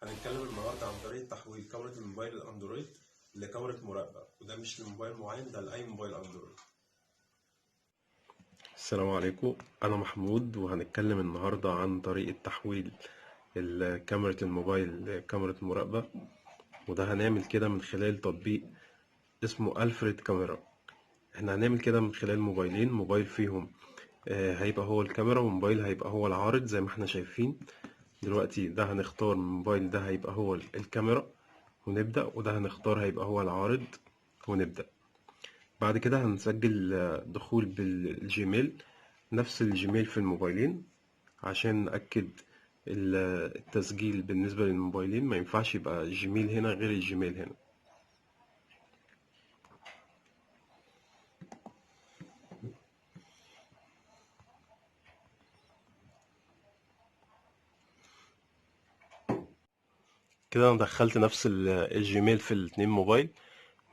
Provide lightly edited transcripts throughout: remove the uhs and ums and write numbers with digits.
هنتكلم النهارده عن طريقة تحويل كاميرا الموبايل الأندرويد لكاميرا مراقبة، وده مش لموبايل معين، ده لأي موبايل أندرويد. السلام عليكم، أنا محمود وهنتكلم النهاردة عن طريقة تحويل كاميرا الموبايل لكاميرا مراقبة. وده هنعمل كده من خلال تطبيق اسمه ألفريد كاميرا. احنا هنعمل كده من خلال موبايلين، موبايل فيهم هيبقى هو الكاميرا، وموبايل هيبقى هو العارض زي ما احنا شايفين دلوقتي. ده هنختار من الموبايل ده هيبقى هو الكاميرا ونبدأ، وده هنختار هيبقى هو العارض ونبدأ. بعد كده هنسجل دخول بالجيميل، نفس الجيميل في الموبايلين، عشان نأكد التسجيل بالنسبة للموبايلين. ما ينفعش يبقى الجيميل هنا غير الجيميل هنا. كده انا دخلت نفس الجيميل في الاتنين موبايل.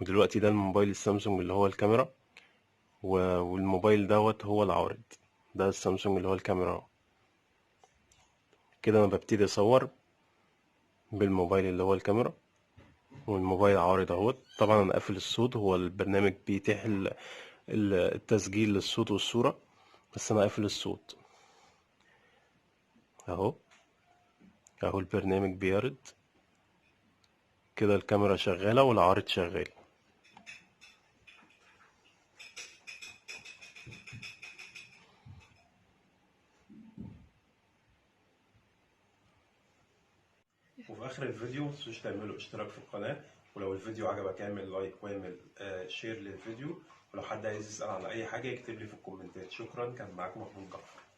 ودلوقتي ده الموبايل السامسونج اللي هو الكاميرا، والموبايل دوت هو العارض. ده السامسونج اللي هو الكاميرا. كده انا ببتدي اصور بالموبايل اللي هو الكاميرا، والموبايل عارض اهوت. طبعا انا قافل الصوت، هو البرنامج بيتيح التسجيل للصوت والصورة، بس انا قافل الصوت اهو. اهو البرنامج بيعرض كده، الكاميرا شغالة والعارض شغال. وفي آخر الفيديو متنسوش تعملوا اشتراك في القناة، ولو الفيديو عجبك اعمل لايك واعمل شير للفيديو، ولو حد عايز يسأل عن أي حاجة يكتب لي في الكومنتات. شكرا، كان معاكم محمود جعفر.